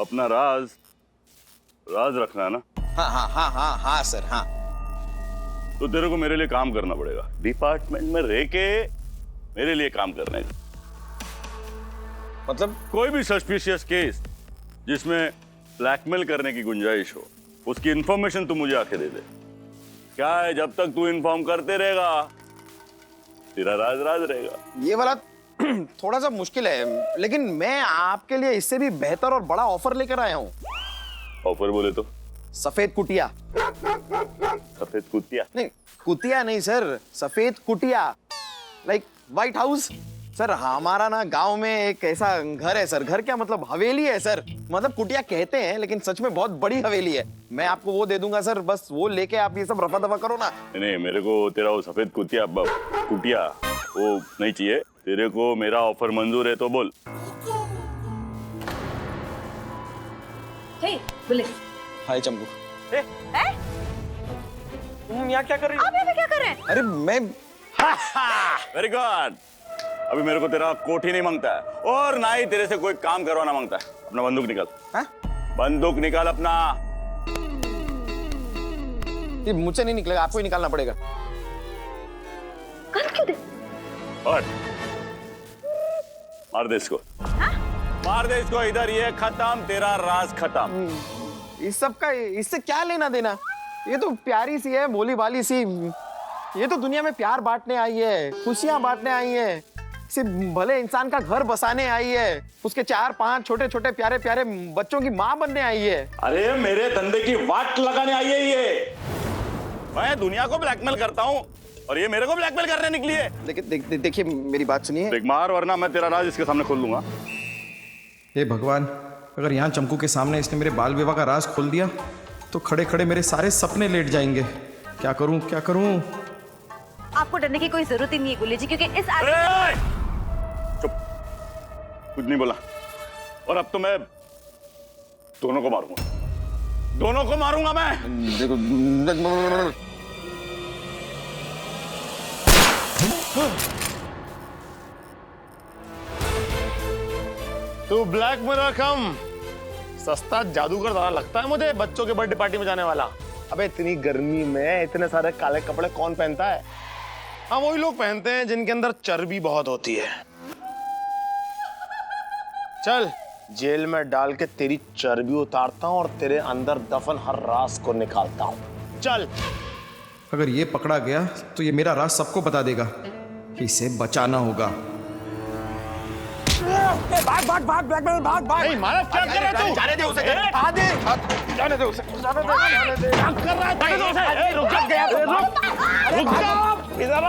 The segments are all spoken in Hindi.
अपना राज रखना है ना? हाँ हाँ हाँ हाँ हाँ सर हाँ। तो तेरे को मेरे लिए काम करना पड़ेगा, डिपार्टमेंट में रह के मेरे लिए काम करने का। मतलब कोई भी सस्पिशियस केस जिसमें ब्लैकमेल करने की गुंजाइश हो, उसकी इंफॉर्मेशन तू मुझे आके दे दे। क्या है, जब तक तू इन्फॉर्म करते रहेगा तेरा राज रहेगा। ये वाला थोड़ा सा मुश्किल है, लेकिन मैं आपके लिए इससे भी बेहतर और बड़ा ऑफर लेकर आया हूँ। ऑफर बोले तो? सफेद कुटिया। सफेद कुतिया? नहीं, कुतिया नहीं सर, सफेद कुटिया, लाइक व्हाइट हाउस। सर हमारा ना गांव में एक ऐसा घर है सर, घर क्या मतलब हवेली है सर, मतलब कुटिया कहते हैं लेकिन सच में बहुत बड़ी हवेली है। मैं आपको वो दे दूंगा सर, बस वो लेके आप ये सब रफा दफा करो ना। नहीं, मेरे को तेरा वो सफेद कुतिया वो नहीं चाहिए। तेरे को मेरा ऑफर मंजूर है तो बोल। बोले। हाय चंपू। तुम यहाँ क्या कर रही हो? आप यहाँ पे क्या कर रहे हैं? अरे मैं वेरी गुड। अभी मेरे को तेरा कोट ही नहीं मांगता है और ना ही तेरे से कोई काम करवाना मांगता है। अपना बंदूक निकाल। बंदूक निकाल अपना। ये मुझसे नहीं निकलेगा, आपको ही निकालना पड़ेगा। कर क्यों दे? और मार दे इसको। मार दे इसको इधर। ये खत्म, तेरा राज खत्म। इस सब का इससे क्या लेना देना? ये तो प्यारी सी है, भोली भाली सी। ये तो दुनिया में प्यार बांटने आई है, खुशियां बांटने आई है, सिर्फ भले इंसान का घर बसाने आई है, उसके 4-5 छोटे छोटे प्यारे प्यारे बच्चों की माँ बनने आई है। अरे मेरे धंधे की वाट लगाने आई है ये। मैं दुनिया को ब्लैकमेल करता हूँ और ये मेरे को ब्लैकमेल करने निकली है। देखिए मेरी बात सुनिए। देख, मार वरना मैं तेरा राज इसके सामने खोल दूंगा। हे भगवान, अगर यहाँ चंपू के सामने इसने मेरे बाल विवाह का राज खोल दिया तो खड़े खड़े मेरे सारे सपने लेट जाएंगे। क्या करूं क्या करूं? आपको डरने की कोई जरूरत ही नहीं है गुल्ली जी, क्योंकि इस चुप, कुछ नहीं बोला। और अब तो मैं दोनों को मारूंगा मैं। देखो तू ब्लैक में रकम सस्ता जादूगर ज़्यादा लगता है मुझे, बच्चों के बर्थडे पार्टी में जाने वाला। अबे इतनी गर्मी में इतने सारे काले कपड़े कौन पहनता है? हाँ, वही लोग पहनते हैं जिनके अंदर चर्बी बहुत होती है। चल जेल में डाल के तेरी चर्बी उतारता हूँ और तेरे अंदर दफन हर राज को निकालता हूँ। चल। अगर ये पकड़ा गया तो ये मेरा राज सबको बता देगा। इसे बचाना होगा। भाग नहीं मानव, क्या कर रहा है तू? जाने दे उसे। जाने दे उसे। क्या कर रहा है? रुक जा इधर आ।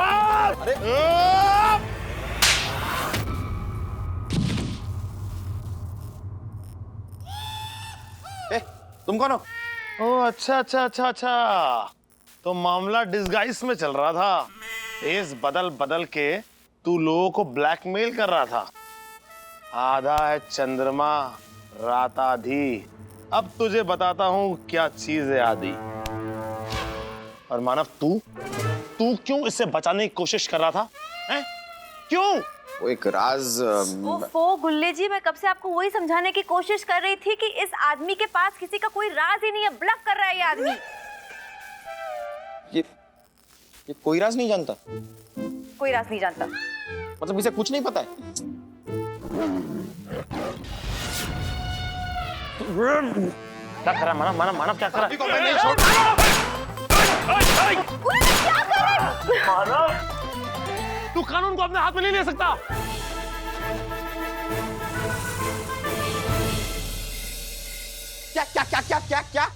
तुम कौन हो? ओ अच्छा। तो मामला डिस्गाइस में चल रहा था। फेस बदल के तू लोगों को ब्लैकमेल कर रहा था। आधा है चंद्रमा, रात आधी। अब तुझे बताता हूं क्या चीज है आधी। और मानव, तू क्यों इससे बचाने की कोशिश कर रहा था? हैं? क्यों? वो एक राज। ओफो गुल्ले जी, मैं कब से आपको वही समझाने की कोशिश कर रही थी कि इस आदमी के पास किसी का कोई राज ही नहीं है। ब्लफ कर रहा है ये आदमी। ये कोई राज नहीं जानता? कोई राज नहीं जानता? मतलब इसे कुछ नहीं पता है? क्या कर रहा है मानव क्या कर रहा है? क्या कर रहे हैं? मानव, तू कानून को अपने हाथ में नहीं ले सकता। क्या?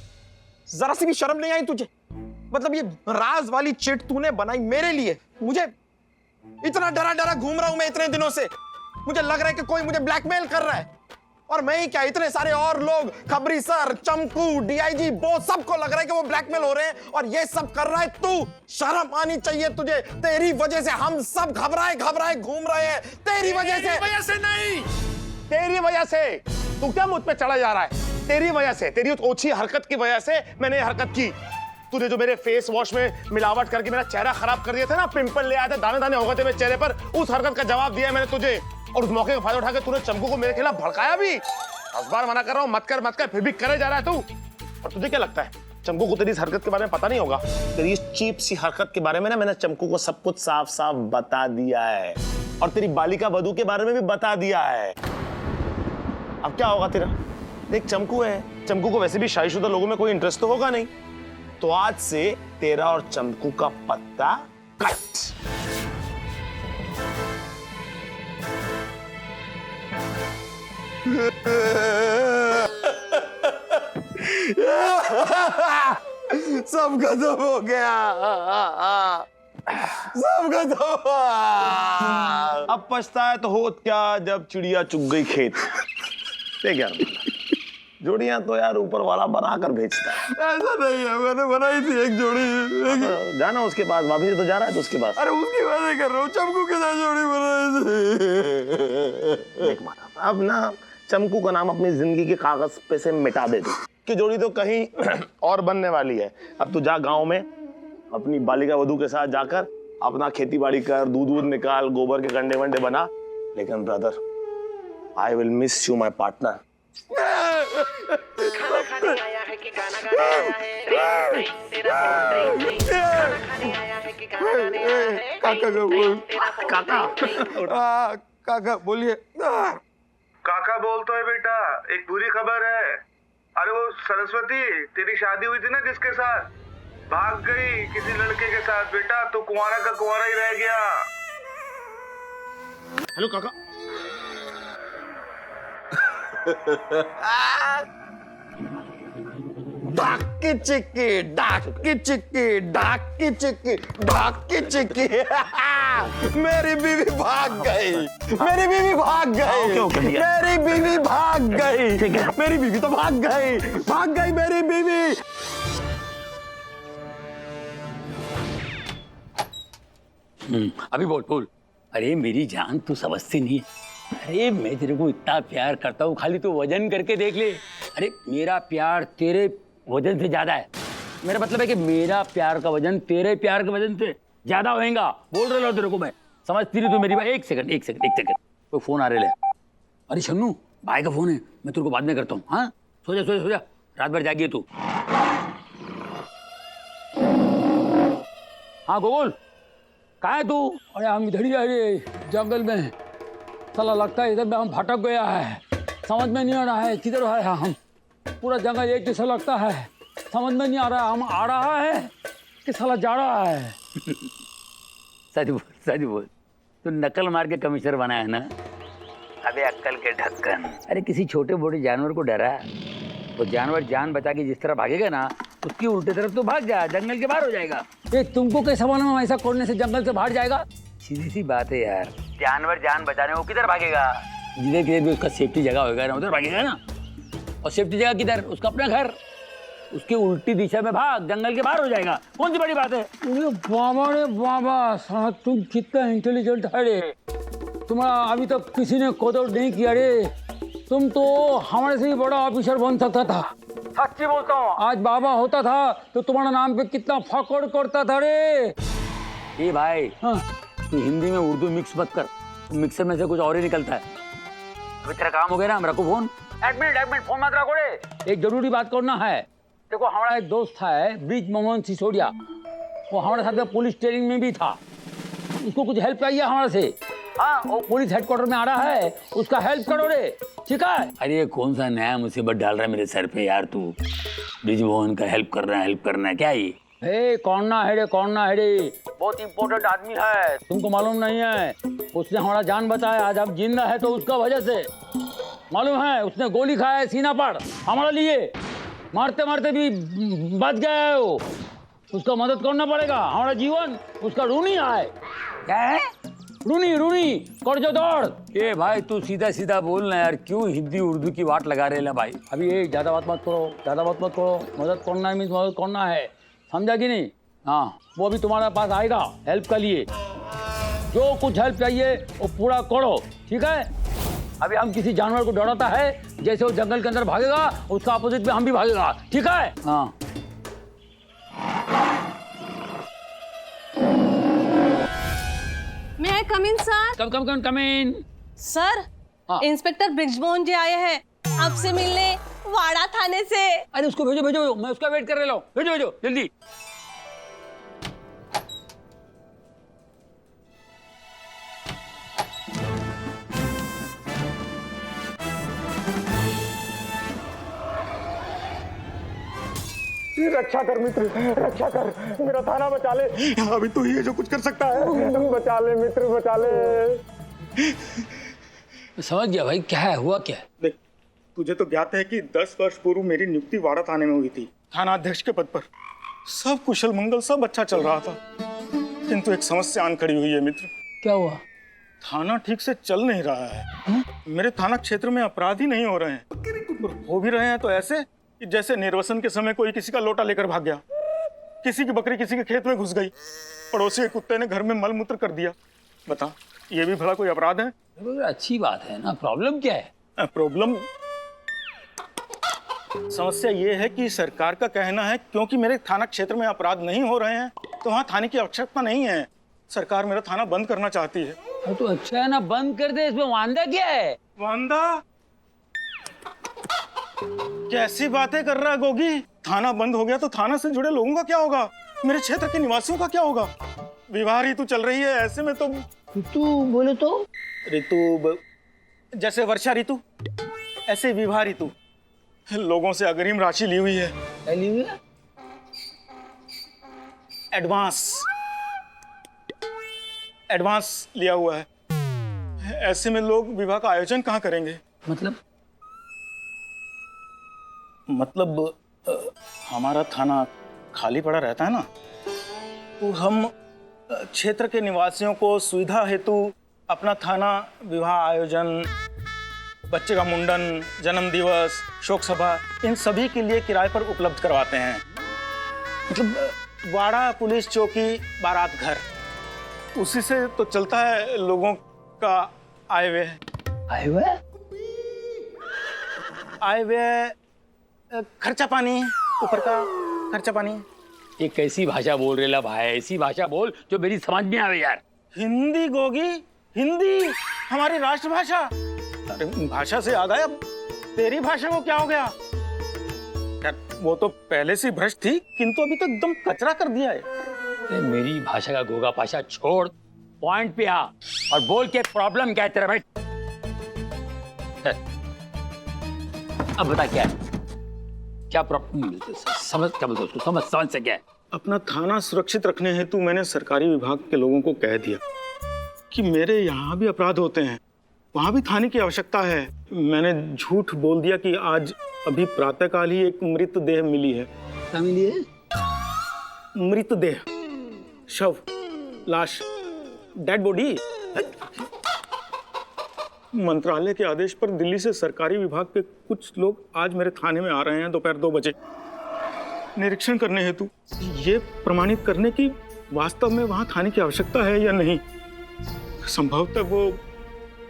जरा सी भी शर्म नहीं आई तुझे? मतलब ये राज वाली चिट तूने बनाई मेरे लिए? मुझे इतना डरा घूम रहा हूं मैं इतने दिनों से। मुझे लग रहा है कि कोई मुझे ब्लैकमेल कर रहा है। और मैं ही क्या, इतने सारे और लोग, खबरी सर, चंपू, डीआईजी बोस, सबको लग रहा है कि वो ब्लैकमेल हो रहे हैं और ये सब कर रहा है तू। शर्म आनी चाहिए तुझे। तेरी वजह से हम सब घबराए घूम रहे हैं। तेरी वजह से नहीं, तेरी वजह से। तू क्या मुझ पे चढ़ा जा रहा है? तेरी वजह से, तेरी ओछी हरकत की वजह से मैंने ये हरकत की। तूने जो मेरे फेस वॉश में मिलावट करके मेरा चेहरा खराब कर दिया था ना, पिंपल ले आए थे, दाने हो गए थे मेरे चेहरे पर, उस हरकत का जवाब दिया मैंने तुझे। और उस मौके का फायदा उठा के तूने चंपू को मेरे खिलाफ भड़काया भी। 10 बार मना कर रहा हूँ मत कर, फिर भी करे जा रहा है तू। और तुझे क्या लगता है चंकू को तेरी इस हरकत के बारे में पता नहीं होगा? तेरी इस चीप सी हरकत के बारे में ना मैंने चंकू को सब कुछ साफ साफ बता दिया है, और तेरी बालिका वधू के बारे में भी बता दिया है। अब क्या होगा तेरा? देख चंकू है, चंकू को वैसे भी शादीशुदा लोगों में कोई इंटरेस्ट तो होगा नहीं, तो आज से तेरा और चंकू का पत्ता कट। सब खत्म हो गया, सब खत्म हुआ। अब पछताए तो होत क्या जब चिड़िया चुग गई खेत। देख यार जोड़ियां तो यार ऊपर वाला बना कर भेजता है। ऐसा नहीं है, मैंने बनाई थी एक जोड़ी। जाना उसके पास, भाभी से तो जा रहा है तो उसके पास। अरे उसकी बात कर रहा हूँ, चमकू के साथ जोड़ी बनाई थी। देख मारा, अब ना चमकू का नाम अपनी जिंदगी के कागज पे से मिटा दे दो कि जोड़ी तो कहीं और बनने वाली है। अब तू जा गांव में अपनी बालिका वधू के साथ जाकर अपना खेती बाड़ी कर, दूध निकाल, गोबर के कंडे वंडे बना। लेकिन brother, I will miss you my partner. काका बोलिए। काका बोलता है बेटा, एक बुरी खबर है। अरे वो सरस्वती तेरी शादी हुई थी ना जिसके साथ, भाग गई किसी लड़के के साथ बेटा, तो कुंवारा का कुंवारा ही रह गया। हेलो काका। डाकी चिक्की, डाकी चिक्की, डाकी चिक्की, डाकी चिक्की। मेरी बीवी भाग गई, मेरी बीवी भाग गई, मेरी बीवी भाग गई, मेरी बीवी तो भाग गई मेरी बीवी। अभी बोल। अरे मेरी जान तू समझती नहीं है। अरे मैं तेरे को इतना प्यार करता हूँ, खाली तू वजन करके देख ले। अरे मेरा प्यार तेरे वजन से ज्यादा है। मेरा मतलब है कि मेरा प्यार का वजन तेरे प्यार के वजन से ज्यादा होएगा। बोल रहा हूँ तेरे को मैं, समझती रही तू मेरी बात। एक सेकंड कोई फोन आ रहा है। अरे शन्नू भाई का फोन है, मैं तेरे को बाद में करता हूँ। हाँ सो जा, रात भर जागिए तू। हाँ गोकुल कहाँ है तू? अरे हम इधर ही आए जंगल में। साला लगता है इधर में हम भटक गया है, समझ में नहीं आ रहा है किधर है हम। पूरा जंगल एक जैसा लगता है, समझ में नहीं आ रहा हम आ रहा है कि साला जा रहा है। सच बोल तू नकल मार के कमिश्नर बना है ना? अबे अक्कल के ढक्कन। अरे किसी छोटे मोटे जानवर को डरा, वो जानवर जान बचा के जिस तरह भागेगा ना उसकी उल्टे तरफ तो भाग जा, जंगल के बाहर हो जाएगा। ये तुमको कैसे मालूम ऐसा करने से जंगल से बाहर जाएगा? सीधी सी बात है यार, जानवर जान बचाने वो किधर भागेगा? जिधर किधर भी उसका सेफ्टी जगह होगा ना उधर भागेगा ना। और सेफ्टी जगह किधर? उसका अपना घर। उसकी उल्टी दिशा में भाग, जंगल के बाहर हो जाएगा। कौन सी बड़ी बात है? बाबा रे बाबा, तुम कितना इंटेलिजेंट है रे। तुम्हारा अभी तक किसी ने कदर नहीं किया रे। तुम तो हमारे से भी बड़ा ऑफिसर बन सकता था। सच्ची बोलता हूँ, आज बाबा होता था तो तुम्हारा नाम पे कितना फकड़ करता था रे। ये भाई हाँ, तू हिंदी में उर्दू मिक्स मत कर, मिक्सर में से कुछ और ही निकलता है। अभी तेरा काम हो गया ना, हम रखो फोन। एक मिनट फोन मत रखो रे, एक जरूरी बात करना है। देखो हमारा एक दोस्त है ब्रिज मोहन सिसोदिया, वो हमारे साथ में पुलिस ट्रेनिंग में भी था। उसको कुछ हेल्प चाहिए हमारे से। हाँ वो पुलिस हेडक्वार्टर में आ रहा है, उसका हेल्प करो रे, ठीक है? अरे ये कौन सा नया मुसीबत डाल रहा है मेरे सर पे यार तू? ब्रिज मोहन का हेल्प करना है क्या ये? कौन ना है रे, बहुत इम्पोर्टेंट आदमी है, तुमको मालूम नहीं है? उसने हमारा जान बचाया, आज हम जिंदा है तो उसका वजह से। मालूम है उसने गोली खाया है सीना पर हमारे लिए, मारते मारते भी बच गया है वो। उसका मदद करना पड़ेगा, हमारा जीवन उसका ऋणी है। क्या है? ऋणी कर्ज दौड़। ए भाई तू सीधा बोलना यार, क्यों हिंदी उर्दू की बात लगा रहे ना भाई? अभी ये ज्यादा बात मत करो, मदद करना है मीन्स मदद करना है, समझा कि नहीं? हाँ वो अभी तुम्हारे पास आएगा हेल्प के लिए, जो कुछ हेल्प चाहिए वो पूरा करो, ठीक है? अभी हम किसी जानवर को डराता है, जैसे वो जंगल के अंदर भागेगा उसका अपोजिट में हम भी भागेगा, ठीक है? हाँ May I come in, sir? Come in. Sir, हाँ। इंस्पेक्टर ब्रिजमोहन जी आए हैं। आपसे मिलने वाड़ा थाने से। अरे उसको भेजो भेजो, मैं उसका वेट कर रहा हूँ। भेजो भेजो जल्दी। रक्षा कर मित्र, रक्षा कर, मेरा थाना बचा ले। अभी तू ही है जो कुछ कर सकता है। बचा ले मित्र, बचा ले। समझ गया भाई, क्या है, हुआ क्या? देख, तुझे तो ज्ञात है कि 10 वर्ष पूर्व मेरी नियुक्ति वाड़ा थाने में हुई थी, थाना अध्यक्ष के पद पर। सब कुशल मंगल, सब अच्छा चल रहा था, किंतु एक समस्या आन खड़ी हुई है मित्र। क्या हुआ? थाना ठीक से चल नहीं रहा है। मेरे थाना क्षेत्र में अपराध ही नहीं हो रहे हैं, और हो भी रहे हैं तो ऐसे कि जैसे निर्वसन के समय कोई किसी का लोटा लेकर भाग गया, किसी की बकरी किसी के खेत में घुस गई, पड़ोसी के कुत्ते ने घर में मल मूत्र कर दिया। बता, ये भी भला कोई अपराध है? अच्छी बात है ना, प्रॉब्लम क्या है? प्रॉब्लम, समस्या ये है कि सरकार का कहना है क्योंकि मेरे थाना क्षेत्र में अपराध नहीं हो रहे हैं तो वहाँ थाने की आवश्यकता नहीं है। सरकार मेरा थाना बंद करना चाहती है। हाँ तो अच्छा है ना, बंद कर दे, इसमें वांदा क्या है? वांदा? कैसी बातें कर रहा है गोगी? थाना बंद हो गया तो थाना से जुड़े लोगों का क्या होगा? मेरे क्षेत्र के निवासियों का क्या होगा? विवाह ऋतु चल रही है, ऐसे में तो ऋतु बोले तो ऋतु जैसे वर्षा ऋतु, ऐसे विवाह ऋतु। लोगों से अग्रिम राशि ली हुई है, एडवांस लिया हुआ है। ऐसे में लोग विवाह का आयोजन कहाँ करेंगे? मतलब हमारा थाना खाली पड़ा रहता है ना, तो हम क्षेत्र के निवासियों को सुविधा हेतु अपना थाना विवाह आयोजन, बच्चे का मुंडन, जन्म दिवस, शोक सभा, इन सभी के लिए किराए पर उपलब्ध करवाते हैं। मतलब वाड़ा पुलिस चौकी, बारात घर, उसी से तो चलता है लोगों का आय व्यय। आय व्यय, खर्चा पानी, ऊपर का खर्चा पानी। ये कैसी भाषा बोल रहे ला भाई? ऐसी भाषा बोल जो मेरी समझ में आवे यार। हिंदी गोगी, हिंदी हमारी राष्ट्रभाषा। अरे भाषा से याद आया, तेरी भाषा को क्या हो गया यार? वो तो पहले से भ्रष्ट थी, किंतु अभी तो एकदम कचरा कर दिया है। मेरी भाषा का गोगा पाशा छोड़, पॉइंट पे आ और बोल के प्रॉब्लम क्या है तेरा भाई? अब बता क्या है, क्या प्रॉब्लम? समझ क्या बोलते उसको, समझ से क्या है? अपना थाना सुरक्षित रखने हेतु मैंने सरकारी विभाग के लोगों को कह दिया कि मेरे यहाँ भी अपराध होते हैं, वहाँ भी थाने की आवश्यकता है। मैंने झूठ बोल दिया कि आज अभी प्रातःकाल ही एक मृतदेह मिली है। क्या मिली है? मृतदेह, शव, लाश, डेड बॉडी। मंत्रालय के आदेश पर दिल्ली से सरकारी विभाग के कुछ लोग आज मेरे थाने में आ रहे हैं दोपहर 2 बजे निरीक्षण करने हेतु, ये प्रमाणित करने की वास्तव में वहां थाने की आवश्यकता है या नहीं। संभवतः वो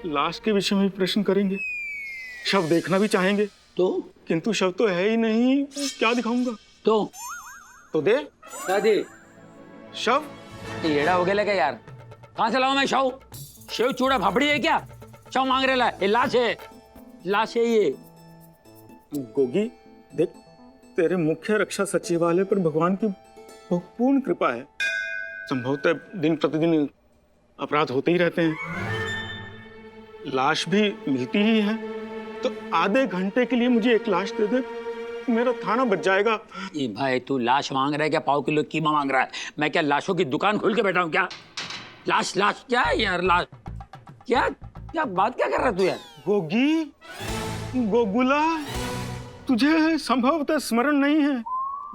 लाश के विषय में प्रश्न करेंगे, शव देखना भी चाहेंगे, तो किंतु शव तो है ही नहीं, क्या दिखाऊंगा? तो दे शव। येड़ा हो गया क्या यार? कहाँ से लाऊं मैं शव? शेव चूड़ा भापड़ी है क्या? शव मांग रहे ला? ये लाश है, लाश है ये। गोगी देख, तेरे मुख्य रक्षा सचिवालय पर भगवान की पूर्ण कृपा है। संभवतः दिन प्रतिदिन अपराध होते ही रहते हैं, लाश भी मिलती ही है, तो आधे घंटे के लिए मुझे एक लाश दे दे, मेरा थाना बच जाएगा। ये भाई तू लाश मांग रहा है क्या? पाव किलो कीमा मांग रहा है? मैं क्या लाशों की दुकान खोल के बैठा हूँ क्या? लाश क्या है यार? लाश क्या बात क्या कर रहा है तू यार? गोगी, गोगुला, तुझे संभवतः स्मरण नहीं है,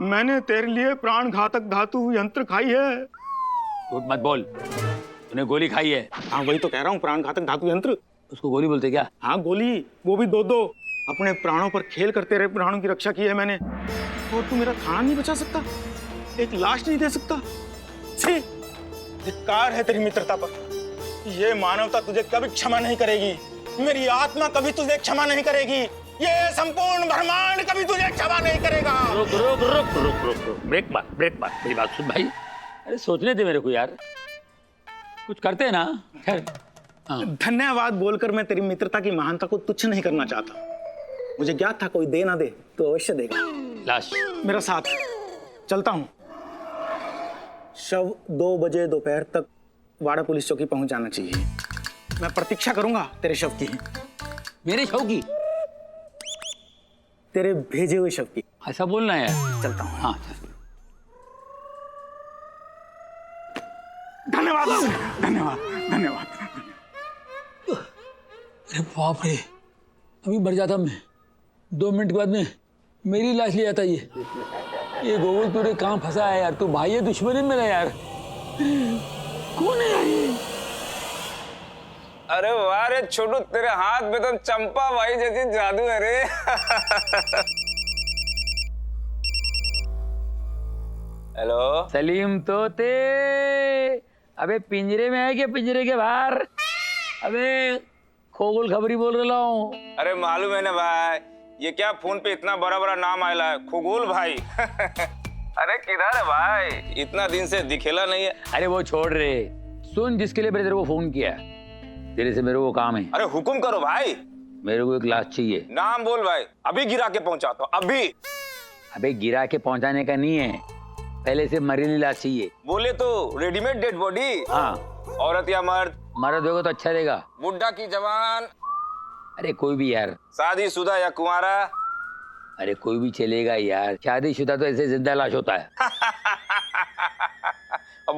मैंने तेरे लिए प्राण घातक धातु यंत्र खाई है। झूठ मत बोल, तूने गोली खाई है? हाँ वही तो कह रहा हूँ, प्राण घातक धातु यंत्र। उसको गोली बोलते क्या? हाँ गोली, वो भी 2-2। अपने प्राणों पर खेल कर तेरे प्राणों की रक्षा की है मैंने, और तू मेरा थाना नहीं बचा सकता, एक लाश नहीं दे सकता? छी, धिक्कार है तेरी मित्रता पर। ये मानवता तुझे कभी क्षमा नहीं करेगी, मेरी आत्मा कभी तुझे क्षमा नहीं करेगी, ये संपूर्ण ब्रह्मांड कभी तुझे क्षमा नहीं करेगा। रुक रुक रुक रुक रुक रुक, ब्रेक मार, मेरी बात सुन भाई। अरे सोचने दे मेरे को यार, कुछ करते हैं ना। खैर, धन्यवाद बोलकर मैं तेरी मित्रता की महानता को तुच्छ नहीं करना चाहता, मुझे ज्ञात था कोई दे ना दे तो अवश्य देगा। लाश मेरा साथ, चलता हूँ। शव 2 बजे दोपहर तक वाड़ा पुलिस चौकी पहुंच जाना चाहिए। मैं प्रतीक्षा करूंगा तेरे शव की, मेरे शव की? तेरे भेजे हुए शव की। ऐसा बोलना है यार। चलता हूँ। हाँ चल। धन्यवाद धन्यवाद धन्यवाद। अरे बाप रे, अभी मर जाता मैं। 2 मिनट के बाद में मेरी लाश ले आता ये गोगल तूने कहाँ फंसा है यार? तू भाई है दुश्मन है मेरा यार? कौन है यार ये? अरे वाह रे छोटू, तेरे हाथ में तो चंपा भाई जैसी जादू है रे। हेलो सलीम तोते, अबे पिंजरे में है क्या पिंजरे के बाहर? अबे खोगुल खबरी बोल रहा हूँ। अरे मालूम है ना भाई, ये क्या फोन पे इतना बड़ा बड़ा नाम आया है, खुगोल भाई। अरे किधर है भाई, इतना दिन से दिखेला नहीं है। अरे वो छोड़ रे, सुन जिसके लिए मैंने तेरे को फोन किया, तेरे से मेरे को काम है। अरे हुकुम करो भाई। मेरे को एक लाश चाहिए। नाम बोल भाई, अभी गिरा के पहुंचाता हूँ अभी। अबे गिरा के पहुंचाने का नहीं है, पहले से मरीली लाश चाहिए। बोले तो रेडीमेड डेड बॉडी। हाँ। औरत या मर्द? मर्द होगा तो अच्छा रहेगा। बुढ़ा की जवान? अरे कोई भी यार। शादीशुदा या कुंवारा? अरे कोई भी चलेगा यार, शादीशुदा तो ऐसे जिंदा लाश होता है।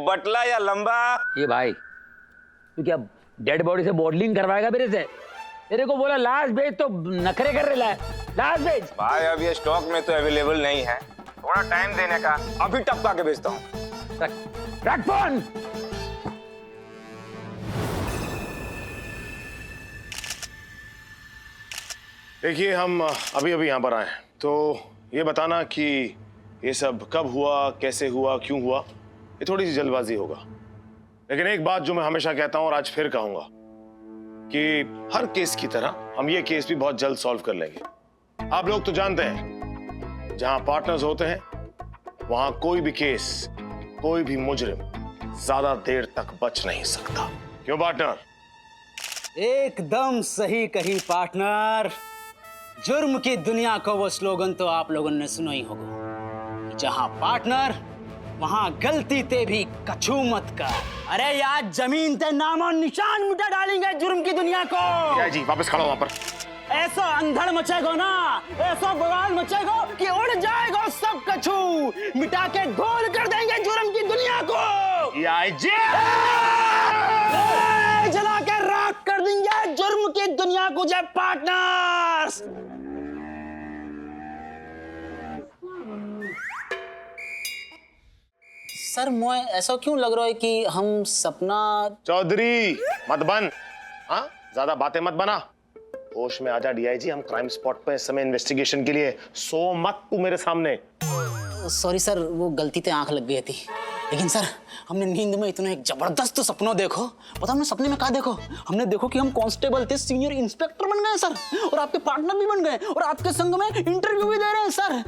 बटला या लंबा? ये भाई तू क्या डेड बॉडी से मॉडलिंग करवाएगा मेरे से? तेरे को बोला लाश भेज तो नखरे कर रहा है। लाश भेज भाई, अब ये स्टॉक में तो अवेलेबल नहीं है, थोड़ा टाइम देने का। अभी टपका के भेजता हूँ। रख फोन। देखिए, हम अभी अभी यहाँ पर आए हैं, तो ये बताना कि ये सब कब हुआ, कैसे हुआ, क्यों हुआ, ये थोड़ी सी जल्दबाजी होगा। लेकिन एक बात जो मैं हमेशा कहता हूँ और आज फिर कहूंगा कि हर केस की तरह हम ये केस भी बहुत जल्द सॉल्व कर लेंगे। आप लोग तो जानते हैं, जहां पार्टनर्स होते हैं वहां कोई भी केस, कोई भी मुजरिम ज्यादा देर तक बच नहीं सकता। क्यों पार्टनर? एकदम सही कही पार्टनर। जुर्म की दुनिया को वो स्लोगन तो आप लोगों ने सुना ही होगा, जहां पार्टनर वहां गलती ते भी कछू मत कर। अरे यार, जमीन ते नामो निशान मिटा डालेंगे जुर्म की दुनिया को। क्या जी, वापस खड़ा वहां पर। ऐसा अंधड़ मचेगा ना, ऐसा बवाल मचेगा कि उड़ जाएगा सब कछू, मिटा के धूल कर देंगे जुर्म की दुनिया को। जला के राख कर देंगे जुर्म की दुनिया को जब पार्टनर्स। सर, मुझे ऐसा क्यों लग रहा है कि हम सपना। चौधरी मत बन, हाँ ज्यादा बातें मत बना, होश में आजा डीआईजी। हम क्राइम स्पॉट पे इस समय इन्वेस्टिगेशन के लिए, सो मत तू मेरे सामने। सॉरी सर, वो गलती से आंख लग गई थी। लेकिन सर, हमने नींद में इतना एक जबरदस्त सपना देखो। पता हमने सपने में क्या देखो? हमने देखो कि हम कांस्टेबल थे, सीनियर इंस्पेक्टर बन गए सर, और आपके पार्टनर भी बन गए, और आपके संग में इंटरव्यू भी दे रहे हैं सर।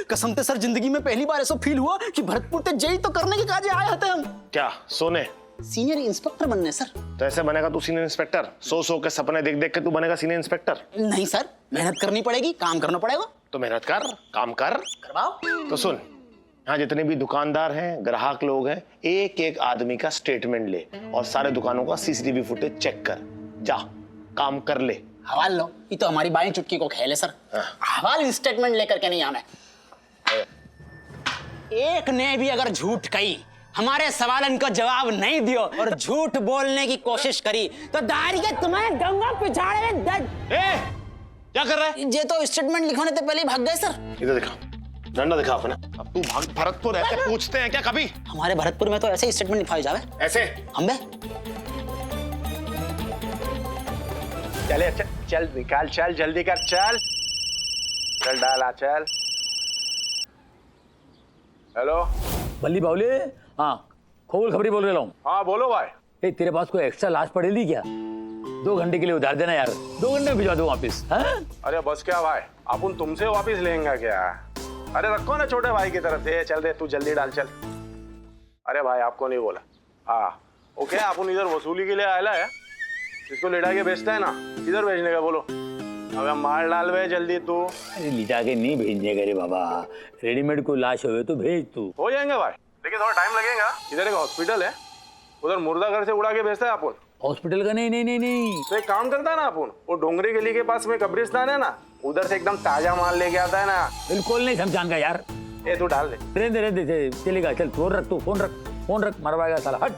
कसम से सर, जिंदगी में पहली बार ऐसा फील हुआ कि भरतपुर से जेई तो करने के काजे आए थे हम। क्या सोने? सीनियर इंस्पेक्टर बनने सर। तो ऐसे बनेगा तू सीनियर इंस्पेक्टर? सो के सपने देख देख के तू बनेगा सीनियर इंस्पेक्टर? नहीं सर, मेहनत करनी पड़ेगी, काम करना पड़ेगा। तो मेहनत कर, काम कर, करवाओ। तो सुन, यहाँ जितने भी दुकानदार हैं, ग्राहक लोग हैं, एक एक आदमी का स्टेटमेंट ले और सारे दुकानों का सीसीटीवी फुटेज चेक कर। जा, काम कर ले। हवाल लो, ये तो हमारी बाएं चुटकी को खेल है सर। हवाल स्टेटमेंट लेकर के नहीं आना। एक ने भी अगर झूठ कही, हमारे सवालन का जवाब नहीं दियो और झूठ बोलने की कोशिश करी तो दारी के तुम्हें गंगा पिछाड़े में क्या कर रहा है? ये तो स्टेटमेंट लिखवाने से पहले भाग गए सर। इधर दिखा, डंडा दिखा अपना। अब तू भाग। भरतपुर ऐसे पूछते हैं क्या कभी? हमारे भरतपुर में तो ऐसे स्टेटमेंट लिखवाए जावे। ऐसे हम बे चले, चल निकाल, चल जल्दी कर, चल चल डाला, चल। हेलो बल्ली बावले, हाँ खोगुल खबरी बोल रहा हूँ। हाँ बोलो भाई। तेरे पास कोई एक्स्ट्रा लाश पड़ेगी क्या? 2 घंटे के लिए उधार देना यार, 2 घंटे में भिजवा दो वापिस। अरे बस क्या भाई, अपन तुमसे वापिस लेंगे क्या? अरे रखो ना छोटे भाई की तरफ से। चल दे, तू जल्दी डाल, चल। अरे भाई आपको नहीं बोला। हाँ ओके, अपन इधर वसूली के लिए आया है, इसको लेटा के बेचता है ना, इधर भेजने का बोलो। अबे माल डाल बे जल्दी तू। अरे लिटा के नहीं भेजने का रे बाबा, रेडीमेड को लाश हो तो भेज तू। हो जाएंगे भाई, लेकिन थोड़ा टाइम लगेगा। इधर एक हॉस्पिटल है, उधर मुर्दा घर से उड़ा के भेजता है अपन। हॉस्पिटल का नहीं नहीं नहीं नहीं, तो एक काम करता है ना अपन, वो डोंगरी गली के पास में कब्रिस्तान है ना, उधर से एकदम ताजा माल लेके आता है ना। बिल्कुल नहीं समझान का यार। ए तू डाल दे। रहने दे चलेगा, चल फोन रख तू, फोन रख मरवाएगा साला, हट।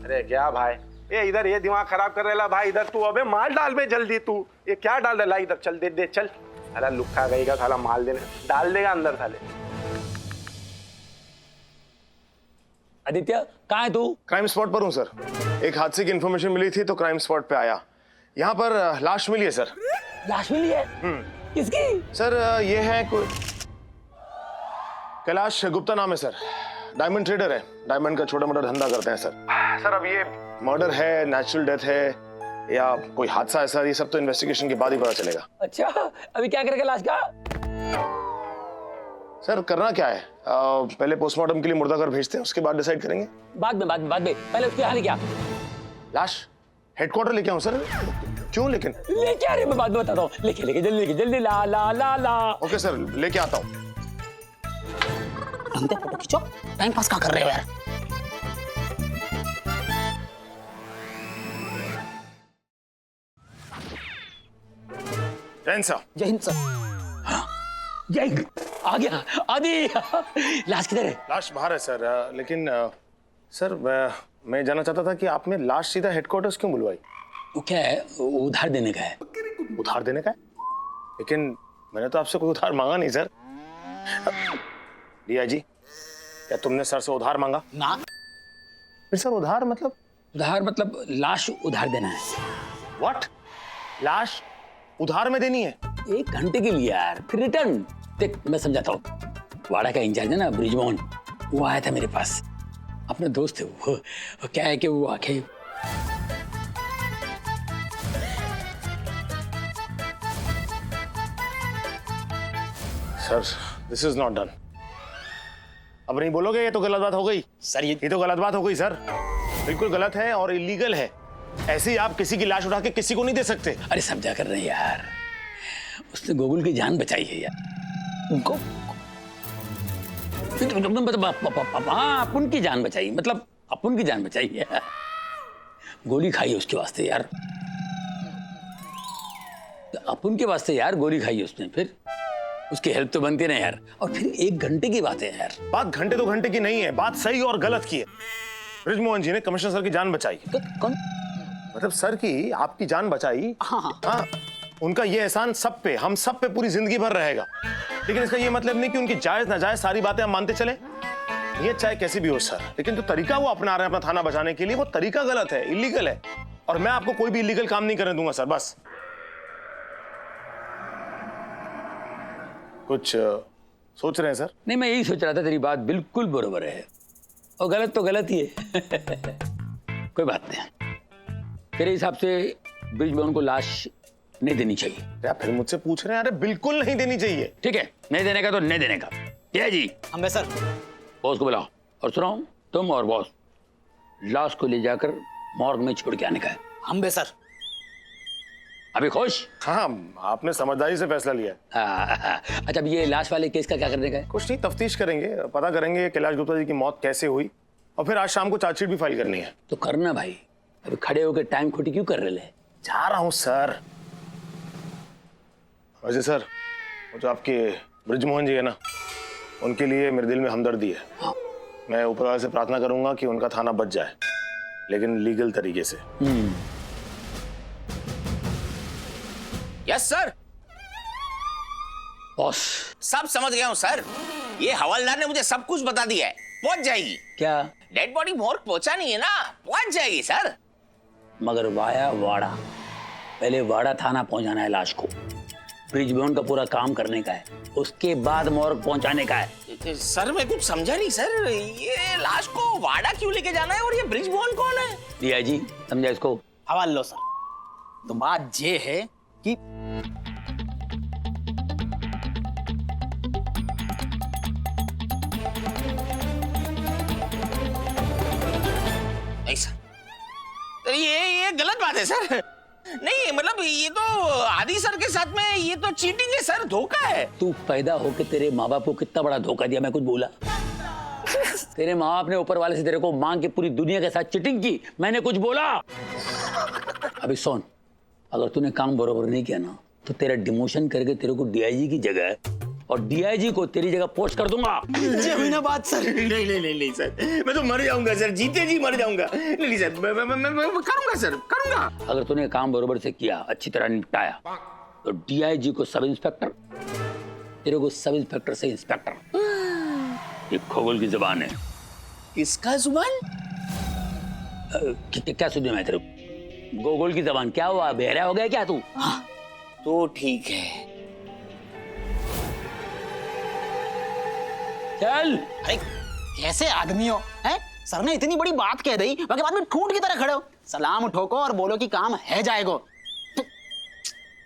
अरे क्या भाई, ये इधर ये दिमाग खराब कर रहा भाई, इधर तू अबे माल डाल बे जल्दी तू। ये क्या डाल रहा है, इधर चल दे चल। अरे लुक्खा गई का साला माल देने डाल देगा अंदर साले। आदित्य कहाँ है तू? क्राइम स्पॉट पर हूँ सर। एक हादसे की इन्फॉर्मेशन मिली थी तो क्राइम स्पॉट पे आया। यहाँ पर लाश मिली है सर। लाश मिली है? किसकी? सर ये है कोई कैलाश गुप्ता नाम है सर, डायमंड ट्रेडर है, डायमंड का छोटा मोटा धंधा करते हैं सर। सर अब ये मर्डर है, नेचुरल डेथ है या कोई हादसा है सर, ये सब तो इन्वेस्टिगेशन के बाद ही पता चलेगा। अच्छा अभी क्या करेगा लाश का? सर करना क्या है, पहले पोस्टमार्टम के लिए मुर्दा घर भेजते हैं, उसके बाद डिसाइड करेंगे। बाद में पहले उसकी हाल क्या? लाश हेडक्वार्टर लेके आऊं सर? क्यों लेकिन? लेके आ रहे, मैं बाद में बताता हूँ। लेके जल्दी ला ला ला ला। ओके सर लेके आता हूँ। फोटो खींचो, टाइम पास क्या कर रहे हो यार? जय हिंद सर। जय हिंद सर। जय आ गया आदि। लाश किधर है? लाश बाहर है सर, लेकिन सर मैं जानना चाहता था कि आपने लाश सीधा हेडक्वार्टर्स क्यों बुलवाई? वो क्या है, उधार देने का है। उधार देने का है? लेकिन मैंने तो आपसे कोई उधार मांगा नहीं सर। डीआईजी, क्या तुमने सर से उधार मांगा? ना। फिर सर उधार मतलब? उधार मतलब लाश उधार देना है। व्हाट? लाश उधार में देनी है? 1 घंटे के लिए यार, फिर रिटर्न। देख मैं समझाता हूँ, वाड़ा का इंचार्ज है ना ब्रिजमोहन, वो आया था मेरे पास, अपने दोस्त है वो क्या है कि वो आके sir this is not done. अब नहीं बोलोगे, ये तो गलत बात हो गई सर। ये तो गलत बात हो गई सर, बिल्कुल गलत है और इलीगल है। ऐसे ही आप किसी की लाश उठा के किसी को नहीं दे सकते। अरे समझा कर रहे हैं यार, उसने गोकुल की जान बचाई है यार। अपन की जान बचाई, मतलब अपन की जान बचाई है। गोली खाई है उसके वास्ते यार, अपन के वास्ते यार गोली खाई है उसने, फिर उसकी हेल्प तो बनती नहीं यार। और फिर 1 घंटे की बात है यार। बात घंटे 2 घंटे की नहीं है, बात सही और गलत की है। ब्रिजमोहन जी ने कमिश्नर सर की जान बचाई। कौन? मतलब सर की आपकी जान बचाई। हाँ, उनका ये एहसान सब पे, हम सब पे पूरी जिंदगी भर रहेगा। लेकिन इसका ये मतलब नहीं कि उनकी जायज नाजायज सारी बातें हम मानते चले। ये चाहे कैसी भी हो सर, लेकिन जो तरीका वो अपना रहे हैं अपना थाना बचाने के लिए, वो तरीका गलत है, इलीगल है। और मैं आपको कोई भी इलीगल काम नहीं करने दूंगा सर। बस कुछ सोच रहे हैं सर? नहीं मैं यही सोच रहा था, तेरी बात बिल्कुल बरोबर है और गलत तो गलत ही है। कोई बात नहीं, तेरे हिसाब से ब्रिजमोहन को लाश नहीं देनी चाहिए? क्या फिर मुझसे पूछ रहे हैं? अरे बिल्कुल नहीं देनी चाहिए। ठीक है, नहीं देने का तो नहीं देने का। क्या जी? हमें सर। बॉस को बुलाओ और सुनाओ, तुम और बॉस लाश को ले जाकर मॉर्ग में छोड़ के आने का है। हम बे सर। अभी खुश? हाँ, आपने समझदारी से फैसला लिया है। अच्छा अब ये लाश वाले केस का क्या करने का है? कुछ नहीं, तफ्तीश करेंगे, पता करेंगे कैलाश गुप्ता जी की मौत कैसे हुई, और फिर आज शाम को चार्जशीट भी फाइल करनी है। तो करना भाई, अभी खड़े होकर टाइम खोटी क्यों कर रहे? जा रहा हूँ सर। वैसे सर, वो जो आपके ब्रिजमोहन जी है ना, उनके लिए मेरे दिल में हमदर्दी है। हाँ। मैं ऊपर वाले से प्रार्थना करूंगा कि उनका थाना बच जाए, लेकिन लीगल तरीके से। Yes sir. बॉस सब समझ गया हूँ सर, ये हवलदार ने मुझे सब कुछ बता दिया है। पहुंच जाएगी। क्या? डेड बॉडी मोर्ग पहुंचा नहीं है ना, पहुंच जाएगी सर। मगर वाया वाड़ा, पहले वाड़ा थाना पहुंचाना है लाश को, ब्रिजमोहन का पूरा काम करने का है, उसके बाद मॉर्ग पहुंचाने का है। सर मैं कुछ समझा नहीं सर, ये लाश को वाड़ा क्यों लेके जाना है और ये ब्रिजमोहन कौन है? डीआईजी समझा इसको? हवाल लो सर। तो बात ये है कि ऐसा तो ये गलत बात है सर। नहीं मतलब ये तो आदि सर के साथ में ये तो चीटिंग है सर, धोखा है। तू पैदा होके तेरे माँ बाप को कितना बड़ा धोखा दिया, मैं कुछ बोला? तेरे माँ बाप ने ऊपर वाले से तेरे को मांग के पूरी दुनिया के साथ चीटिंग की, मैंने कुछ बोला? अभी सुन, अगर तूने काम बरोबर नहीं किया ना तो तेरा डिमोशन करके तेरे को डीआईजी की जगह और डीआईजी को तेरी जगह पोस्ट कर दूंगा। जमीना बात सर। नहीं सर, मैं तो मर जाऊंगा सर, जीते जी मर जाऊंगा। नहीं सर, मैं करूंगा सर, करूंगा। अगर तूने काम बरोबर से किया, अच्छी तरह निपटाया, तो डीआईजी को सब इंस्पेक्टर, तेरे को सब इंस्पेक्टर से इंस्पेक्टर। ये खगोल की जुबान है। किसका जुबान? क्या सुनिए मैं तेरे को? गोगोल की जुबान। क्या हुआ, बहरा हो गया क्या तू? हाँ, तो ठीक है। चल। अरे कैसे आदमी हो हैं? सर ने इतनी बड़ी बात कह दी, बाकी बाद में ठूंठ की तरह खड़े हो। सलाम ठोको और बोलो कि काम है जाएगा।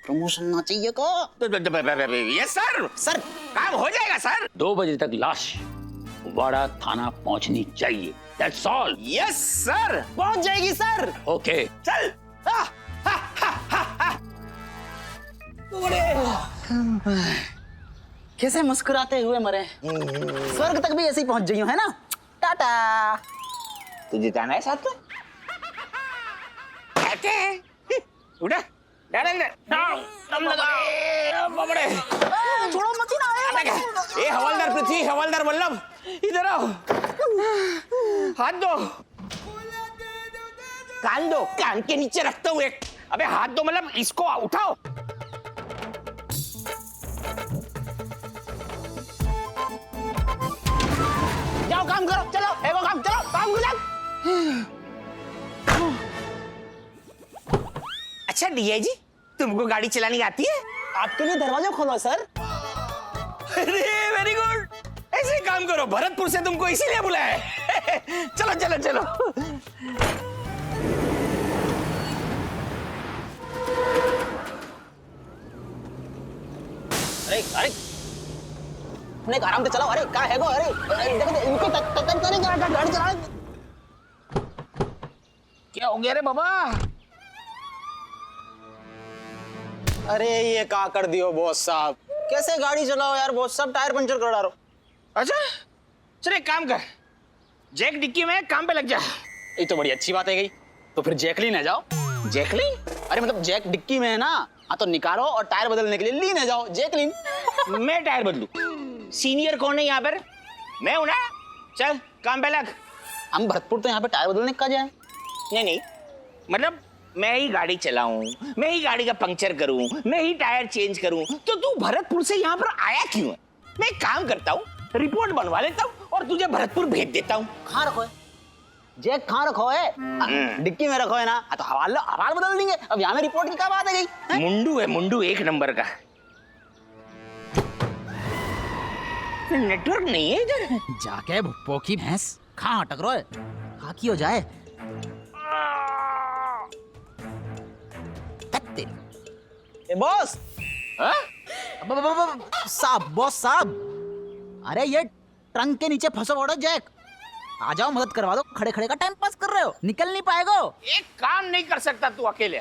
प्रमोशन ना चाहिए को? यस सर, सर काम हो जाएगा सर। 2 बजे तक लाश वाड़ा थाना पहुंचनी चाहिए। That's all. यस सर, पहुंच जाएगी सर। ओके चल। कैसे मुस्कुराते हुए मरे। स्वर्ग तक भी ऐसे ही पहुंच जाइयो, है ना? टाटा। तुझे जाना है साथ में? कहते हैं उड़ा दम लगा। बाबड़े छोड़ो मत ही ना। ए हवलदार पृथ्वी, हवलदार वल्लभ, इधर आओ। हाथ दो। कान दो, कान के नीचे रखता हूँ एक। अबे हाथ दो मतलब इसको उठाओ। जाओ काम करो, चलो एगो काम, चलो काम करो। अच्छा डीआईजी, तुमको गाड़ी चलानी आती है? आपके लिए दरवाजा खोलो सर। अरे वेरी गुड, ऐसे ही काम करो। भरतपुर से तुमको इसीलिए बुलाया है। चलो चलो चलो। अरे अरे अपने आराम से चलाओ। अरे क्या है गो? अरे देखो इनको गाड़ी चला। क्या हो गया रे बाबा? अरे ये क्या कर दियो बॉस साहब? कैसे गाड़ी चलाओ यार बॉस साहब, टायर पंचर कर डालो। अच्छा चल एक काम कर, जैक डिक्की में काम पे लग जा। ये तो बड़ी अच्छी बात है गई। तो फिर जैकलीन है जाओ। जैकलीन? अरे मतलब जैक डिक्की में है ना, हाँ तो निकालो और टायर बदलने के लिए लीन है जाओ, जैकलीन। मैं टायर बदलू? सीनियर कौन है यहाँ पर? मैं हूं ना। चल काम पे लग। हम भरतपुर तो यहाँ पे टायर बदलने का जाए। नहीं मतलब मैं ही गाड़ी चलाऊं, मैं ही गाड़ी का पंक्चर करूं, मैं ही टायर चेंज करूं, तो तू भरतपुर से यहाँ पर आया क्यों है? मैं एक काम करता हूँ, रिपोर्ट बनवा लेता हूँ और तुझे भरतपुर भेज देता हूँ। कहाँ रखो है जैक? कहाँ रखो है? डिक्की में रखो है ना, तो हवाल बदल देंगे। अब यहाँ में रिपोर्ट की क्या बात है गई? मुंडू है मुंडू, एक नंबर का। नेटवर्क नहीं है इधर। जाके भुप्पो की भैंस कहाँ अटक रहा है? कहाँ की हो जाए? ए बॉस साहब, बॉस साहब, अरे ये ट्रंक के नीचे फंसा हुआ जैक, आ जाओ मदद करवा दो। खड़े खड़े का टाइम पास कर रहे हो, निकल नहीं पाएगा। एक काम नहीं कर सकता तू अकेले।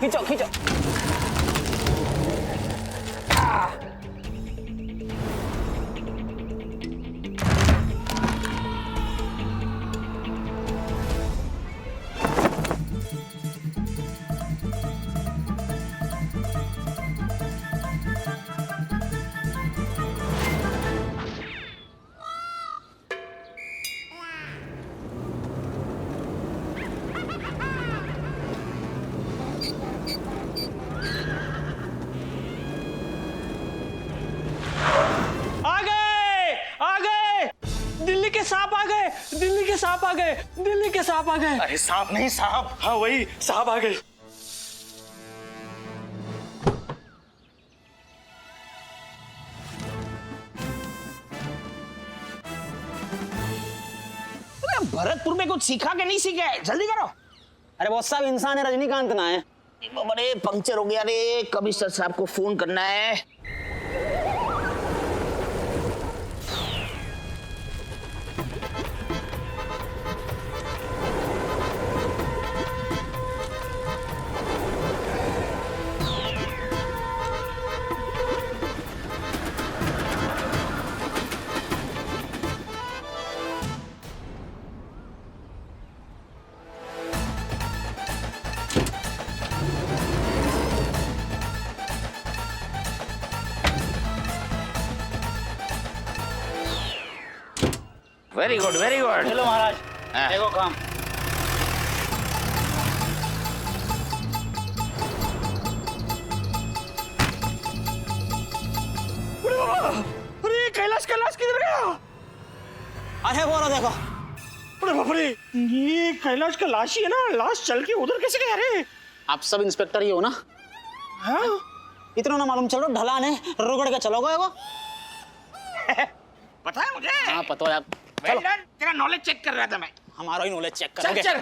खींचो खींचो। सांप आ गए, दिल्ली के सांप आ गए। अरे सांप नहीं साहब। हाँ वही सांप आ गए। भरतपुर में कुछ सीखा के नहीं सीखा है? जल्दी करो। अरे बॉस साहब इंसान है, रजनीकांत ना है। बड़े पंक्चर हो गया रे, कमिश्नर साहब को फोन करना है। Very good very good. चलो महाराज, देखो काम। अरे कैलाश कैलाश किधर गया? अरे बोलो देखो। अरे बाप रे, ये कैलाश का लाश ही है ना? लाश चल के उधर कैसे गया रे? आप सब इंस्पेक्टर ही हो ना? हाँ? इतना ना मालूम चलो, ढलान है, रगड़ के चलोगे वो। पता है मुझे। हाँ पता है आप। चलो तेरा नॉलेज चेक कर रहा था मैं। हमारा ही नॉलेज चेक चल करोगे। चल।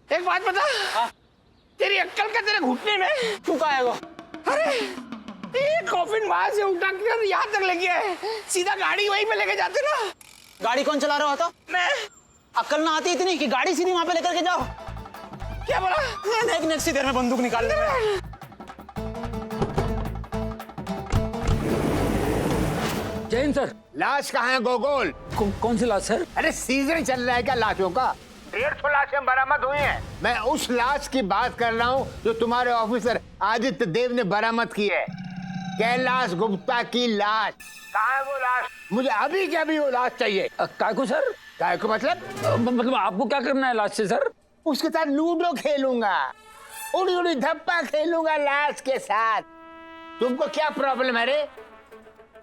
एक बात बता। तेरी अक्कल का तेरे घुटने में क्यों का है वो? अरे ये कॉफिन वहां से उठा कर यहाँ तक लेके आए, सीधा गाड़ी वहीं पे लेके जाते ना। गाड़ी कौन चला रहा होता? मैं। अक्ल ना आती इतनी कि गाड़ी सीधी वहां पे लेकर के जाओ? क्या बोला? नेक्स्ट सी देर में बंदूक निकाल ले। जैन सर। लाश कहाँ है गोगोल? कौन सी लाश सर? अरे सीजन चल रहा है क्या लाशों का? 150 लाशें बरामद हुई हैं। मैं उस लाश की बात कर रहा हूँ जो तुम्हारे ऑफिसर आदित्य देव ने बरामद की है। कैलाश गुप्ता की लाश। कहाँ है वो लाश? मुझे अभी के अभी वो लाश चाहिए। काय को सर? काय को मतलब आपको क्या करना है लाश से सर? उसके साथ लूडो खेलूंगा, उड़ी उड़ी धप्पा खेलूंगा लाश के साथ। तुमको क्या प्रॉब्लम है रे?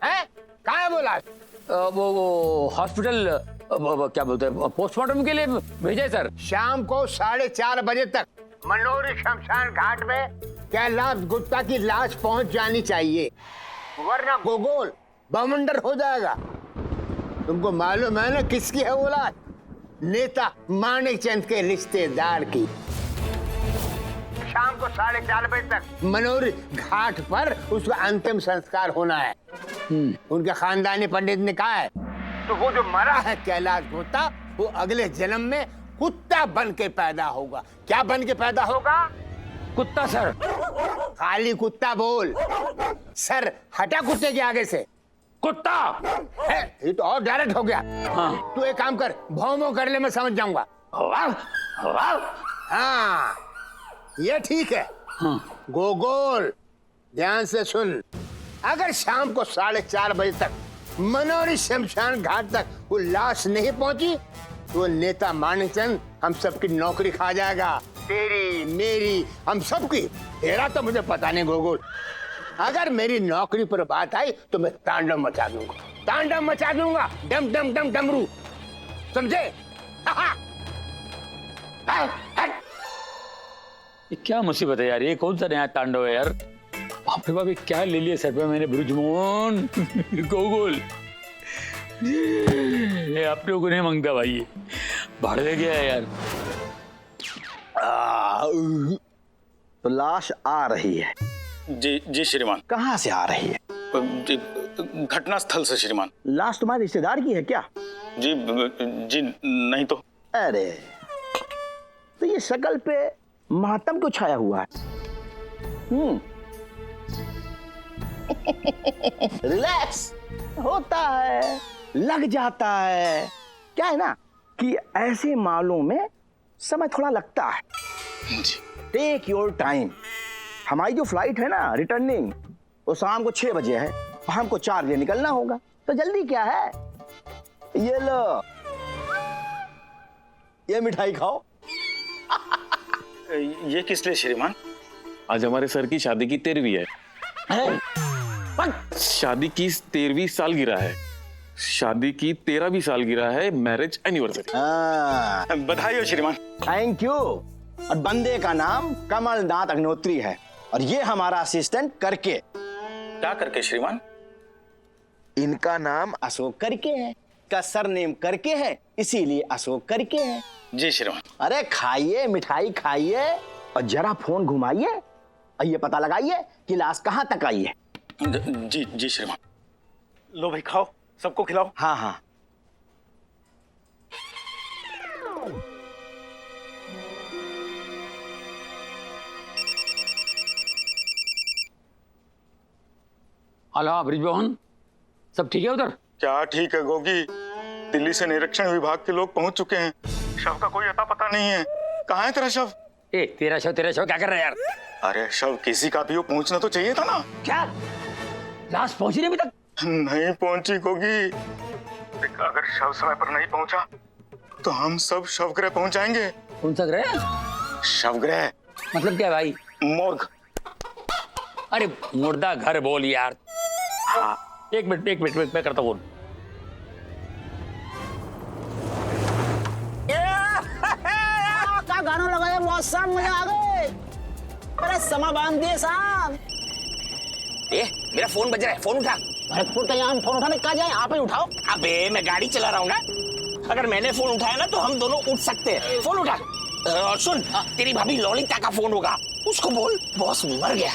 हैं? कहाँ है वो लाश? वो हॉस्पिटल क्या बोलते हैं, पोस्टमार्टम के लिए भेजा है सर। शाम को 4:30 बजे तक मनोरी शमशान घाट में कैलाश गुप्ता की लाश पहुंच जानी चाहिए, वरना गोगोल बमंडर हो जाएगा। तुमको मालूम है ना किसकी है वो लाश? नेता माणिक चंद के रिश्तेदार की। शाम को 4:30 बजे तक मनोरी घाट पर उसका अंतिम संस्कार होना है। उनके खानदानी पंडित ने कहा है तो वो जो मरा है कैलाश गुप्ता, वो अगले जन्म में कुत्ता बन के पैदा होगा। क्या बन के पैदा होगा? कुत्ता सर। खाली कुत्ता बोल। सर हटा कुत्ते के आगे से। कुत्ता है, ये तो और डायरेक्ट हो गया। हाँ। तू एक काम कर, भौं कर ले, मैं समझ जाऊंगा। हाँ ये ठीक है। हाँ। गोगोल ध्यान से सुन, अगर शाम को 4:30 बजे तक मनोरी शमशान घाट तक वो लाश नहीं पहुंची तो नेता माणिकचंद हम सबकी नौकरी खा जाएगा। तेरी, मेरी, हम सबकी। तेरा तो मुझे पता नहीं गोगोल। अगर मेरी नौकरी पर बात आई तो मैं तांडव मचा दूंगा, तांडव मचा दूंगा। डम डम डम डमरू, समझे? ये क्या मुसीबत है यार, ये कौन सा नया तांडव है यार। बाप रे बाप, ये क्या ले लिया सर पे मैंने ब्रिजमोहन। गोगोल ये आप लोगों को नहीं मांगता भाई, ये भाड़ दे गया है यार। तो लाश आ रही है? जी जी श्रीमान। कहाँ से आ रही है? जी घटना स्थल से श्रीमान। लाश तुम्हारे रिश्तेदार की है क्या? जी जी नहीं तो। अरे तो ये शक्ल पे मातम क्यों छाया हुआ है? रिलैक्स होता है, लग जाता है। क्या है ना कि ऐसे मामलों में समय थोड़ा लगता है। Take your time. हमारी जो फ्लाइट है ना रिटर्निंग, वो शाम को 6 बजे है, हमको 4 बजे निकलना होगा, तो जल्दी क्या है? ये लो, ये मिठाई खाओ। ये किस लिए श्रीमान? आज हमारे सर की शादी की 13वीं है। शादी की 13वीं सालगिरह है। शादी की 13वीं सालगिरह है, मैरिज एनिवर्सरी। बधाई हो श्रीमान। Thank you. और बंदे का नाम कमलनाथ अग्निहोत्री है और ये हमारा असिस्टेंट करके। क्या करके श्रीमान? इनका नाम अशोक करके है, का सरनेम करके है, इसीलिए अशोक करके है। जी श्रीमान। अरे खाइए, मिठाई खाइए और जरा फोन घुमाइए और ये पता लगाइए कि लाश कहाँ तक आई है। जी जी श्रीमान। लो भाई खाओ, सबको खिलाओ। हाँ हाँ। हेलो ब्रिजमोहन, सब ठीक है उधर? क्या ठीक है गोगी, दिल्ली से निरीक्षण विभाग के लोग पहुंच चुके हैं। शव का कोई अता पता नहीं है। कहाँ है तेरा शव? तेरा शव क्या कर रहा है यार? अरे शव किसी का भी हो, पहुंचना तो चाहिए था ना। क्या लाश पहुंची नहीं अभी तक? नहीं पहुंची गोगी। अगर शव समय पर नहीं पहुंचा तो हम सब शवगृह पहुंच जाएंगे। कौन सा ग्रह? शवगृह मतलब क्या भाई? मोर्ग। अरे मुर्दा घर बोल यार। हाँ। एक मिनट मैं करता हूँ। क्या गाना लगाया, मौसम मजा आ गए। अरे समा बांध दिए साहब। मेरा फोन बज रहा है, फोन उठा। भरतपुर का यहाँ फोन उठाने कहा जाए, आप ही उठाओ। अबे मैं गाड़ी चला रहा हूँ ना, अगर मैंने फोन उठाया ना तो हम दोनों उठ सकते हैं। फोन उठा। और सुन, तेरी भाभी ललिता का फोन होगा, उसको बोल बॉस मर गया।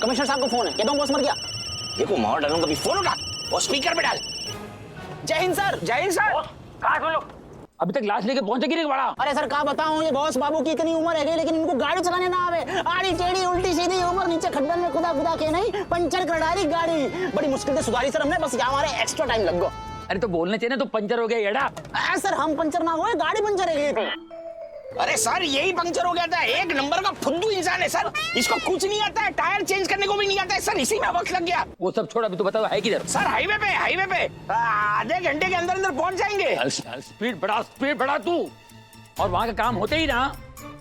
कमिश्नर साहब का फोन है, कहता हूँ बॉस मर गया। देखो मार डालूंगा, अभी फोन उठा और स्पीकर पे डाल। जय हिंद सर। जय हिंद सर। कहाँ बोलो? अभी तक लाश लेके पहुंचे कि नहीं बड़ा? अरे सर क्या बताऊं, ये बॉस बाबू की इतनी उम्र है लेकिन इनको गाड़ी चलाने ना आवे। आड़ी टेढ़ी उल्टी सीधी उम्र, नीचे खड्डन में खुदा के नहीं पंचर कर डाली गाड़ी। बड़ी मुश्किल से सुधारी सर हमने, बस यहाँ हमारे एक्स्ट्रा टाइम लग गया। अरे तो बोलने चाहिए ना, तो पंचर हो गया येड़ा। सर हम पंचर ना हुए, गाड़ी पंचर है। अरे सर यही पंक्चर हो गया था, एक नंबर का फुद्दू इंसान है सर, इसको कुछ नहीं आता है, टायर चेंज करने को भी नहीं आता है सर, इसी में वक्त लग गया। वो सब छोड़, अभी तो बताओ है किधर? सर हाईवे पे आधे घंटे के अंदर पहुंच जाएंगे। स्पीड बढ़ा तू। और वहां का काम होते ही ना,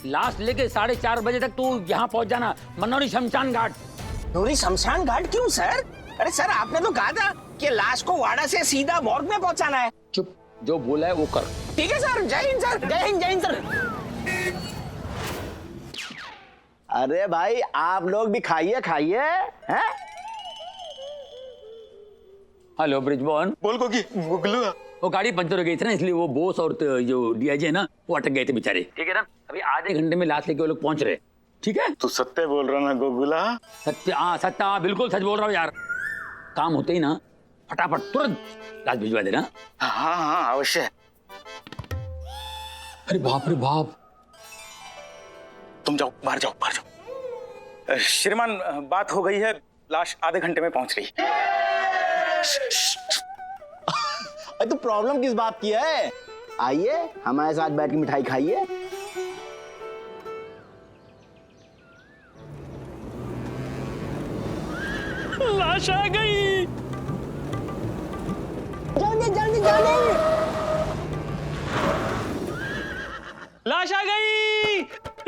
लास्ट लेके 4:30 बजे तक तू यहाँ पहुंच जाना, मनोरी शमशान घाट। मनोरी शमशान घाट क्यों सर? अरे सर आपने तो कहा था कि लाश को वाड़ा से सीधा मॉर्ग में पहुंचाना है। चुप, जो बोला है वो कर। ठीक है सर, जय हिंद सर। जय हिंद सर। अरे भाई आप लोग भी खाइए हैं? हेलो ब्रिजमोहन। बोल गोगी। गुगलू, वो गाड़ी पंचर हो गई थी ना, इसलिए वो बॉस और जो डीआईजी है ना, वो अटक गए थे बेचारे। ठीक है ना, अभी आधे घंटे में लाश लेके वो लोग पहुंच रहे। ठीक है, तू सत्य बोल रहा ना गोगुला? सत्य? हाँ सत्य, हाँ बिल्कुल सच बोल रहा हूँ यार। काम होते ही ना फटाफट तुरंत लाश भिजवा देना। हाँ अवश्य। अरे बाप रे बाप। तुम जाओ, बाहर जाओ। श्रीमान बात हो गई है, लाश आधे घंटे में पहुंच गई। अरे तो प्रॉब्लम किस बात की है? आइए हमारे साथ बैठ के मिठाई खाइए। लाश आ गई। जल्दी।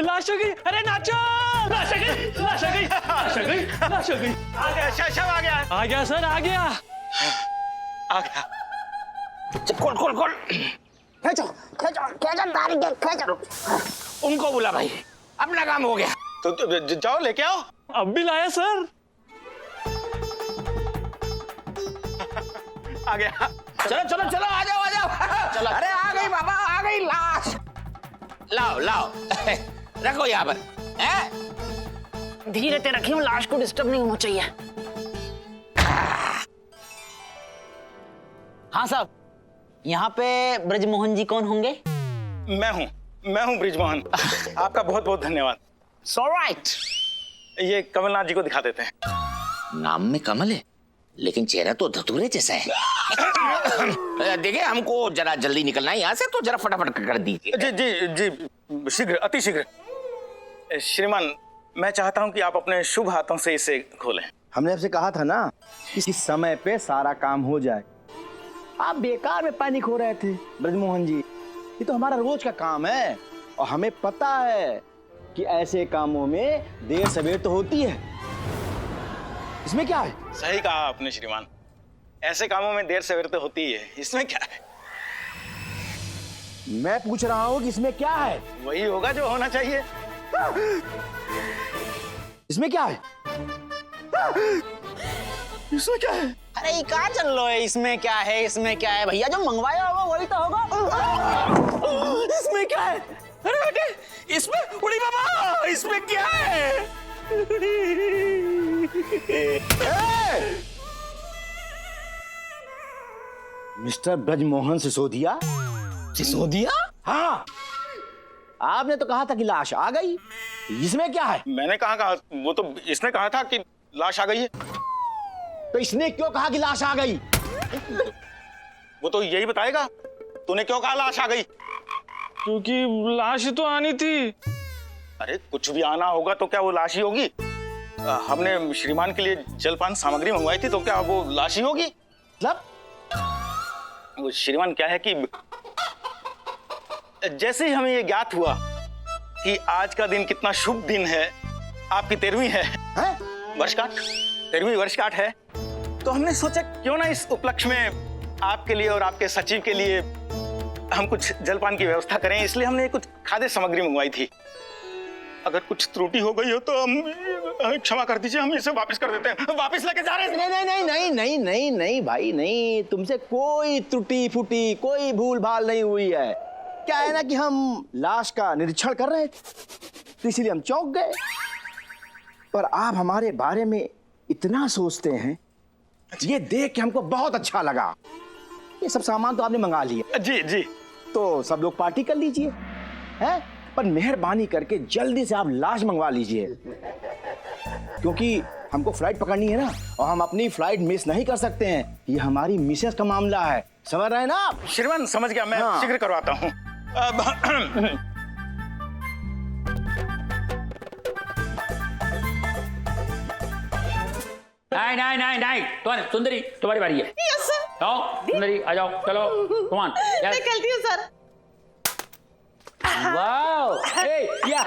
लाश आ गई। अरे नाचो, लाश आ गई। आ गया शव, आ गया सर, आ गया। खोल। खींचो तारीख खींचो। उनको बुला भाई, अपना काम हो गया। तो जाओ लेके आओ। अब भी लाया सर। आ गया। चलो आ जाओ। चलो। अरे आ गई बाबा, आ गई लाश। लाओ रखो यहाँ पर। धीरे से रखियो, लाश को डिस्टर्ब नहीं होना चाहिए। हाँ साहब, यहाँ पे ब्रजमोहन जी कौन होंगे? मैं हूँ ब्रिजमोहन। आपका बहुत बहुत धन्यवाद। So right. ये कमलनाथ जी को दिखा देते हैं। नाम में कमल है लेकिन चेहरा तो धतूरे जैसा है। देखिए हमको जरा जल्दी निकलना है यहाँ से, तो जरा फटाफट कर दीजिए। जी शीघ्र, अति शीघ्र। श्रीमान मैं चाहता हूँ कि आप अपने शुभ हाथों से इसे खोलें। हमने आपसे कहा था ना कि समय पे सारा काम हो जाए। आप बेकार में पैनिक हो रहे थे ब्रजमोहन जी। ये तो हमारा रोज का काम है और हमें पता है कि ऐसे कामों में देर सवेर तो होती है। इसमें क्या है? सही कहा आपने श्रीमान, ऐसे कामों में देर सवेर तो होती है, इसमें क्या है? मैं पूछ रहा हूँ कि इसमें क्या है? वही होगा जो होना चाहिए। इसमें क्या है? इसमें क्या है? अरे ये कहाँ चल रहा है? इसमें क्या है भैया, जो मंगवाया होगा वही तो होगा। इसमें क्या है? अरे बेटे इसमें, उड़ी बाबा इसमें क्या है? मिस्टर ब्रजमोहन सिसोदिया। सिसोदिया? हाँ, आपने तो कहा था कि लाश आ गई। इसमें क्या है? मैंने कहा, वो तो इसने कहा था कि लाश आ गई है। तो इसने क्यों कहा कि लाश आ गई? वो तो यही बताएगा। तूने क्यों कहा लाश आ गई? क्योंकि लाश तो आनी थी। अरे कुछ भी आना होगा तो क्या वो लाश ही होगी? हमने श्रीमान के लिए जलपान सामग्री मंगवाई थी, तो क्या वो लाश ही होगी? मतलब वो श्रीमान क्या है कि जैसे ही हमें ये ज्ञात हुआ कि आज का दिन कितना शुभ दिन है, आपकी 13वीं है, वर्षगांठ, 13वीं वर्षगांठ है, तो हमने सोचा क्यों ना इस उपलक्ष्य में आपके लिए और आपके सचिव के लिए हम कुछ जलपान की व्यवस्था करें। इसलिए हमने कुछ खाद्य सामग्री मंगवाई थी। अगर कुछ त्रुटि हो गई हो तो हम क्षमा कर दीजिए, हम इसे वापस कर देते हैं। वापस लेके जा रहे हैं। नहीं नहीं नहीं नहीं नहीं नहीं नहीं भाई नहीं, तुमसे कोई त्रुटि फुटी, कोई भूल भाल नहीं हुई है। क्या है ना कि हम लाश का निरीक्षण कर रहे थे, तो इसीलिए हम चौंक गए। पर आप हमारे बारे में इतना सोचते हैं, ये देख के हमको बहुत अच्छा लगा। ये सब सामान तो आपने मंगा लिया। जी जी। तो सब लोग पार्टी कर लीजिए, हैं? पर मेहरबानी करके जल्दी से आप लाश मंगवा लीजिए, क्योंकि हमको फ्लाइट पकड़नी है ना, और हम अपनी फ्लाइट मिस नहीं कर सकते हैं। ये हमारी मिसेस का मामला है, समझ रहे हैं ना आप? श्रीमान समझ गया, मैं शीघ्र करवाता हूँ। नहीं नहीं नहीं नहीं, तो सुंदरी तुम्हारी बारी है। Yes sir. आओ सुंदरी, आ जाओ, चलो कम ऑन। मैं खेलती हूँ सर। वाओ, ए या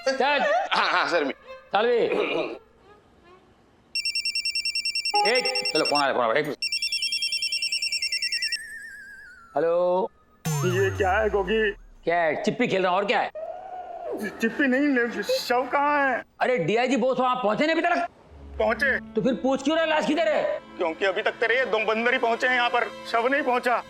चल। हाँ सर। चल भी एक, चलो फोन आ रहा है, एक। हेलो, ये क्या है गोगी? क्या है? चिप्पी खेल रहा हूँ, और क्या है? चिप्पी नहीं, शव कहाँ है? अरे डीआईजी बोस वहां पहुंचे नहीं अभी तक? पहुंचे। तो फिर पूछ क्यों रहा लाश किधर है? क्योंकि अभी तक तेरे ये दो बंदर ही पहुंचे हैं यहाँ पर, शव नहीं पहुंचा।